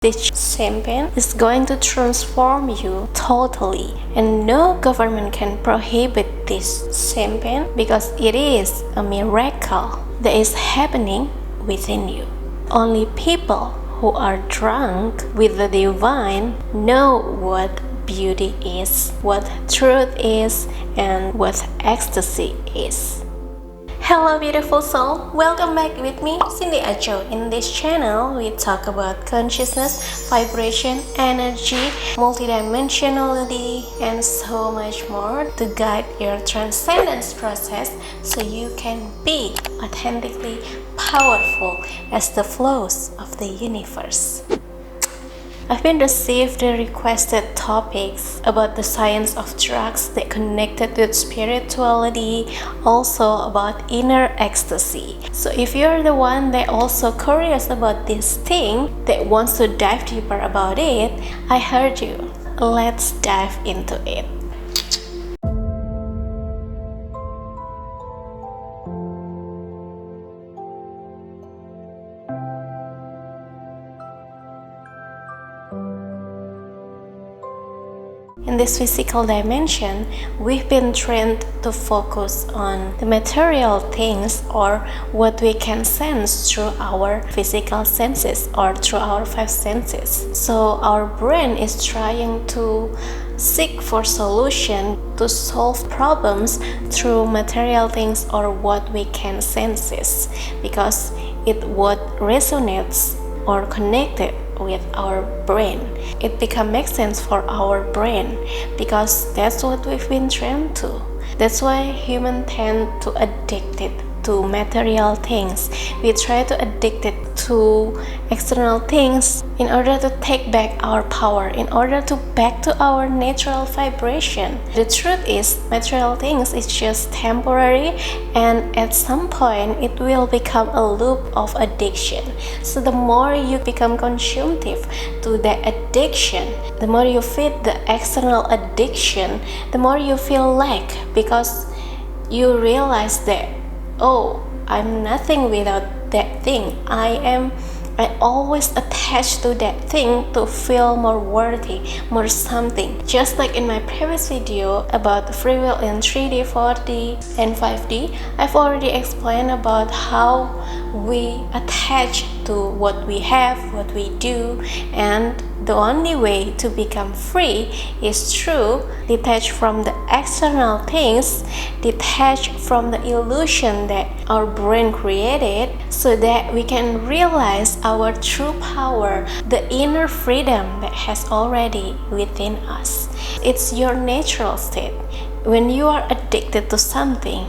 This campaign is going to transform you totally, and no government can prohibit this campaign because it is a miracle that is happening within you. Only people who are drunk with the divine know what beauty is, what truth is, and what ecstasy is. Hello beautiful soul, welcome back with me, Cindyaco. In this channel, we talk about consciousness, vibration, energy, multidimensionality, and so much more to guide your transcendence process so you can be authentically powerful as the flows of the universe. I've been received the requested topics about the science of drugs that connected with spirituality, also about inner ecstasy. So if you're the one that also curious about this thing, that wants to dive deeper about it, I heard you. Let's dive into it. In this physical dimension, we've been trained to focus on the material things or what we can sense through our physical senses or through our five senses. So our brain is trying to seek for solution to solve problems through material things or what we can senses because it what resonates or connected with our brain. It makes sense for our brain because that's what we've been trained to. That's why humans tend to addict it to material things. We try to addict it to external things in order to take back our power, in order to back to our natural vibration. The truth is, material things is just temporary, and at some point it will become a loop of addiction. So the more you become consumptive to that addiction, the more you feed the external addiction, the more you feel lack because you realize that, oh, I'm nothing without that thing. I always attached to that thing to feel more worthy, more something. Just like in my previous video about free will in 3D, 4D, and 5D, I've already explained about how we attach to what we have, what we do, and the only way to become free is through detach from the external things, detach from the illusion that our brain created so that we can realize our true power, the inner freedom that has already within us. It's your natural state. When you are addicted to something,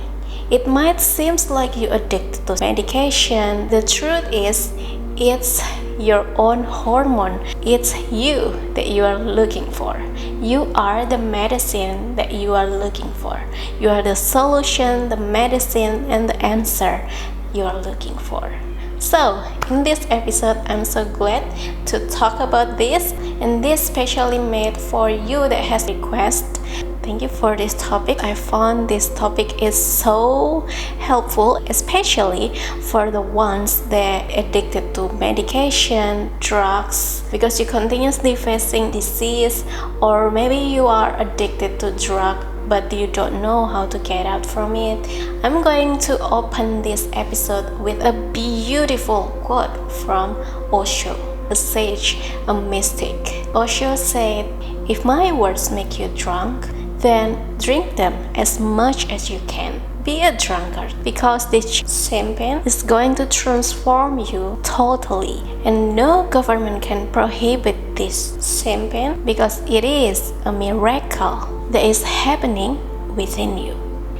it might seem like you're addicted to medication. The truth is, it's your own hormone. It's you that you are looking for. You are the medicine that you are looking for. You are the solution, the medicine, and the answer you are looking for. So, in this episode, I'm so glad to talk about this, and this specially made for you that has request. Thank you for this topic. I found this topic is so helpful, especially for the ones that addicted to medication, drugs, because you continuously facing disease, or maybe you are addicted to drug but you don't know how to get out from it. I'm going to open this episode with a beautiful quote from Osho, a sage, a mystic. Osho said, "If my words make you drunk, then drink them as much as you can. Be a drunkard, because this champagne is going to transform you totally, and no government can prohibit this champagne because it is a miracle that is happening within you.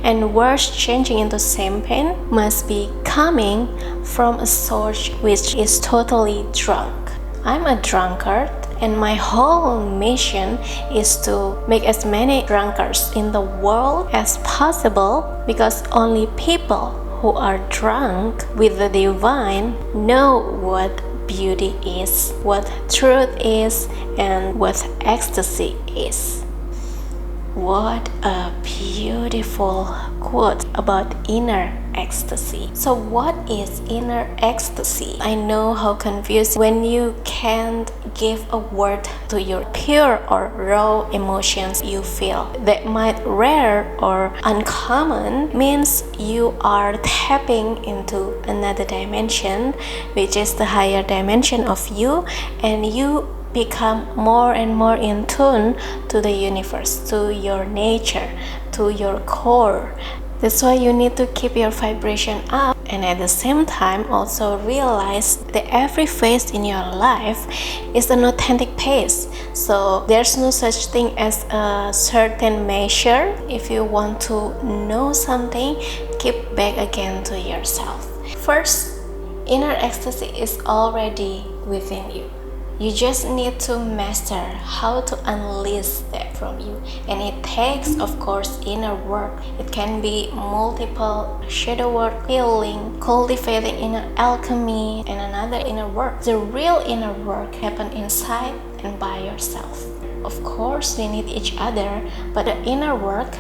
And words changing into champagne must be coming from a source which is totally drunk. I'm a drunkard, and my whole mission is to make as many drunkards in the world as possible because only people who are drunk with the divine know what beauty is, what truth is, and what ecstasy is." What a beautiful quote about inner ecstasy. So what is inner ecstasy? I know how confusing when you can't give a word to your pure or raw emotions you feel. That might rare or uncommon means you are tapping into another dimension, which is the higher dimension of you, and you become more and more in tune to the universe, to your nature, to your core. That's why you need to keep your vibration up, and at the same time also realize that every phase in your life is an authentic pace. So there's no such thing as a certain measure. If you want to know something, keep back again to yourself. First, inner ecstasy is already within you. You just need to master how to unleash that from you. And it takes, of course, inner work. It can be multiple shadow work, healing, cultivating inner alchemy, and another inner work. The real inner work happens inside and by yourself. Of course, we need each other, but the inner work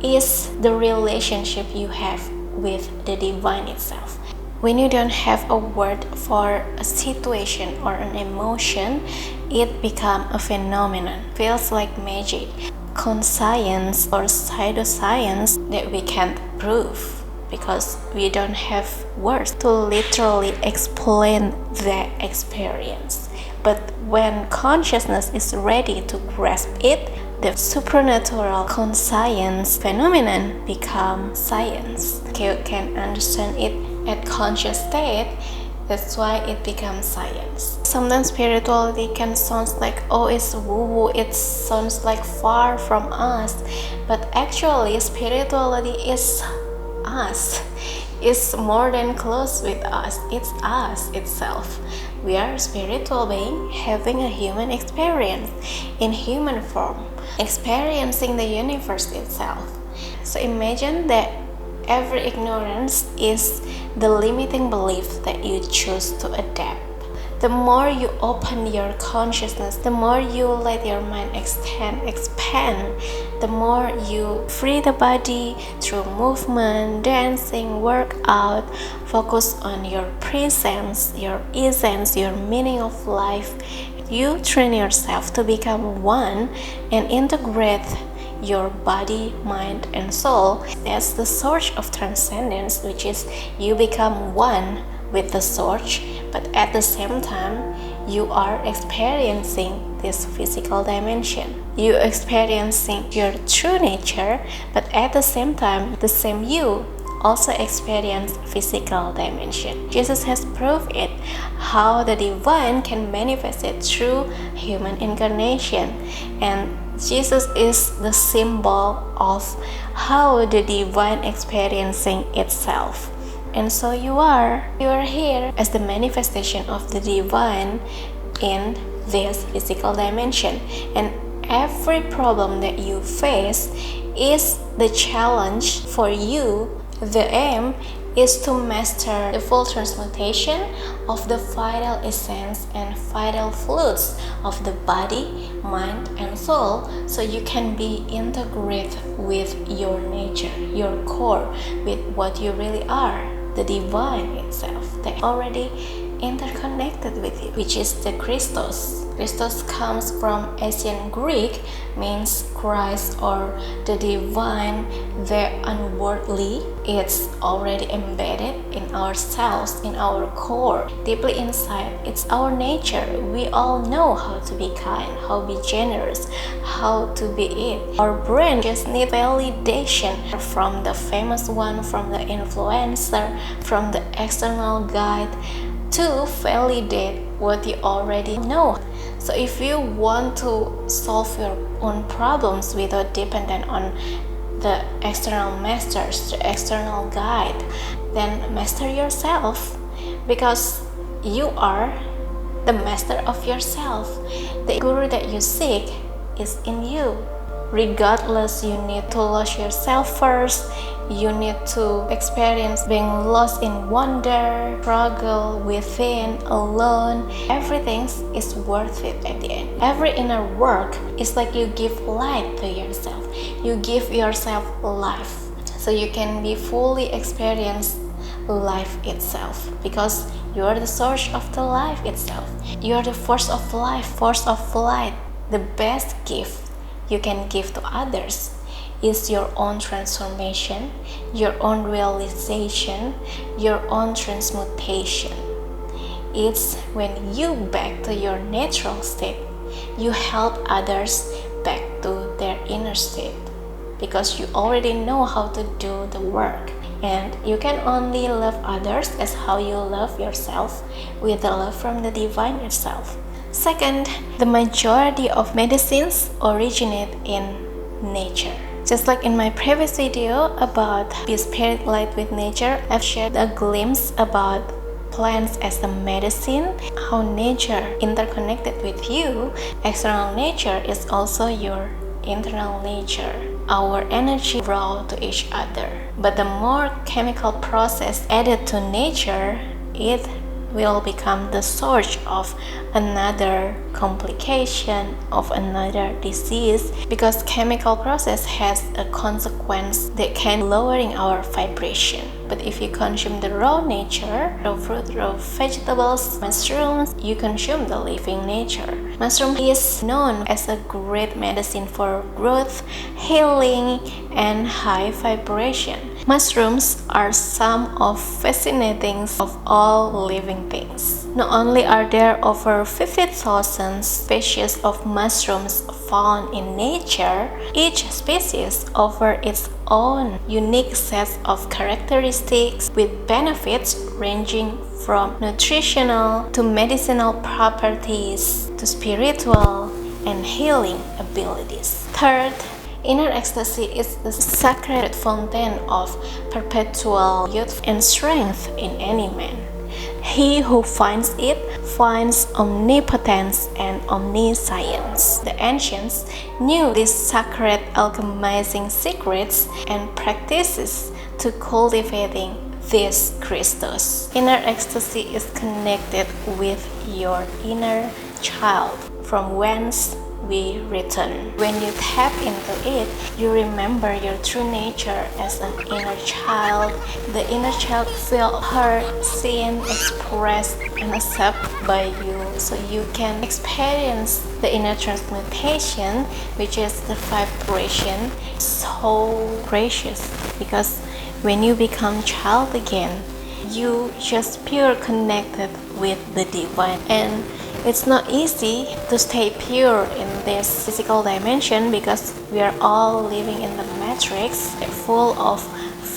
is the relationship you have with the divine itself. When you don't have a word for a situation or an emotion, it becomes a phenomenon. Feels like magic, conscience or pseudoscience that we can't prove because we don't have words to literally explain that experience. But when consciousness is ready to grasp it, the supernatural conscience phenomenon becomes science. You can understand it at conscious state. That's why it becomes science. Sometimes spirituality can sound like, oh, it's woo-woo, it sounds like far from us. But actually, spirituality is us. It's more than close with us. It's us itself. We are a spiritual being having a human experience in human form, experiencing the universe itself. So imagine that every ignorance is the limiting belief that you choose to adapt. The more you open your consciousness, the more you let your mind expand, the more you free the body through movement, dancing, workout, focus on your presence, your essence, your meaning of life. You train yourself to become one and integrate your body, mind, and soul as the source of transcendence, which is you become one with the source, but at the same time, you are experiencing this physical dimension. You experiencing your true nature, but at the same time, the same you also experience physical dimension. Jesus has proved it, how the divine can manifest it through human incarnation. And Jesus is the symbol of how the divine experiencing itself. And so you are here as the manifestation of the divine in this physical dimension. And every problem that you face is the challenge for you. The aim is to master the full transmutation of the vital essence and vital fluids of the body, mind, and soul, so you can be integrated with your nature, your core, with what you really are, the divine itself that already interconnected with you, which is the Christos. Christos comes from ancient Greek, means Christ or the divine, the unworldly. It's already embedded in ourselves, in our core, deeply inside. It's our nature. We all know how to be kind, how to be generous, how to be it. Our brain just needs validation from the famous one, from the influencer, from the external guide, to validate what you already know. So if you want to solve your own problems without dependent on the external masters, the external guide, then master yourself, because you are the master of yourself. The guru that you seek is in you. Regardless, you need to lose yourself first. You need to experience being lost in wonder, struggle within, alone. Everything is worth it at the end. Every inner work is like you give light to yourself. You give yourself life. So so you can be fully experience life itself, because you are the source of the life itself. You are the force of life, force of light. The best gift you can give to others is your own transformation, your own realization, your own transmutation. It's when you back to your natural state, you help others back to their inner state, because you already know how to do the work. And you can only love others as how you love yourself, with the love from the divine itself. Second, the majority of medicines originate in nature. Just like in my previous video about Be Spirit Light with Nature, I've shared a glimpse about plants as a medicine, how nature interconnected with you. External nature is also your internal nature. Our energy flow to each other. But the more chemical process added to nature, it will become the source of another complication, of another disease, because chemical process has a consequence that can lowering our vibration. But if you consume the raw nature, raw fruit, raw vegetables, mushrooms, you consume the living nature. Mushroom is known as a great medicine for growth, healing, and high vibration. Mushrooms are some of fascinating of all living things. Not only are there over 50,000 species of mushrooms found in nature, each species offers its own unique set of characteristics with benefits ranging from nutritional to medicinal properties to spiritual and healing abilities. Third, inner ecstasy is the sacred fountain of perpetual youth and strength in any man. He who finds it finds omnipotence and omniscience. The ancients knew these sacred alchemizing secrets and practices to cultivating this Christos. Inner ecstasy is connected with your inner child, from whence we return. When you tap into it, you remember your true nature as an inner child. The inner child feel heard, seen, expressed, and accepted by you, so you can experience the inner transmutation, which is the vibration. So precious, because when you become child again, you just pure connected with the divine. And it's not easy to stay pure in this physical dimension, because we are all living in the matrix, full of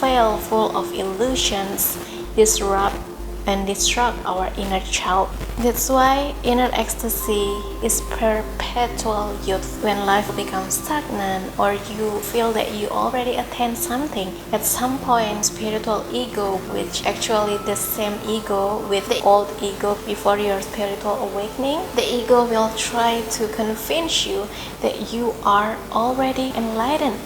veil, full of illusions, disrupt and destruct our inner child. That's why inner ecstasy is perpetual youth. When life becomes stagnant, or you feel that you already attained something, at some point spiritual ego, which actually the same ego with the old ego before your spiritual awakening, the ego will try to convince you that you are already enlightened,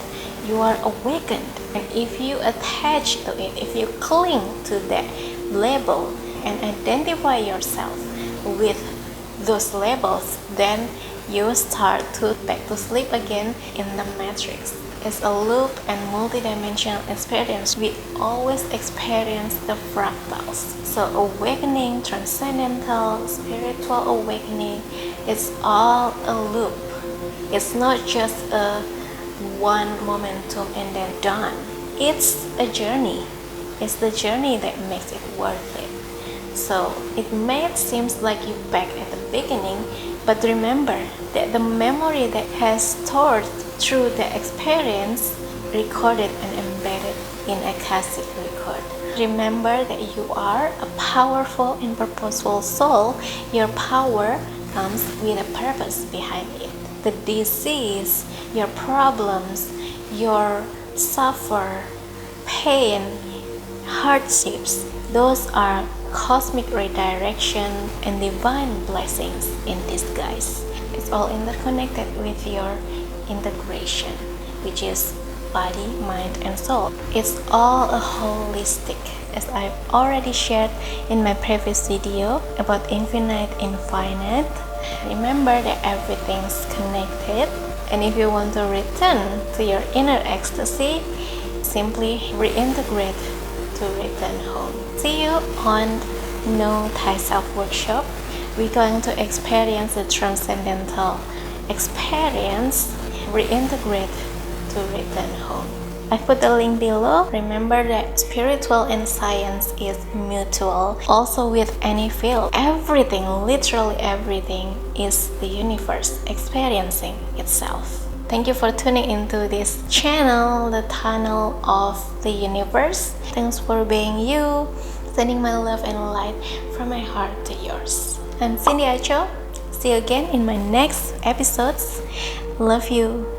you are awakened. And if you attach to it, if you cling to that label and identify yourself with those labels, then you start to back to sleep again in the matrix. It's a loop and multidimensional experience. We always experience the fractals. So awakening, transcendental, spiritual awakening, it's all a loop. It's not just a one momentum and then done. It's a journey. It's the journey that makes it worth it. So it may seem like you back at the beginning, but remember that the memory that has stored through the experience, recorded and embedded in a Akashic record. Remember that you are a powerful and purposeful soul. Your power comes with a purpose behind it. The disease, your problems, your suffer, pain, hardships, those are cosmic redirection and divine blessings in disguise. It's all interconnected with your integration, which is body, mind, and soul. It's all a holistic, as I've already shared in my previous video about infinite. Remember that everything's connected, and if you want to return to your inner ecstasy, simply reintegrate to return home. See you on Know ThySelf workshop. We're going to experience the transcendental experience, reintegrate to return home. I put the link below. Remember that spiritual and science is mutual. Also with any field, everything, literally everything, is the universe experiencing itself. Thank you for tuning into this channel, the tunnel of the universe. Thanks for being you. Sending my love and light from my heart to yours. I'm cindyaco. See you again in my next episodes. Love you.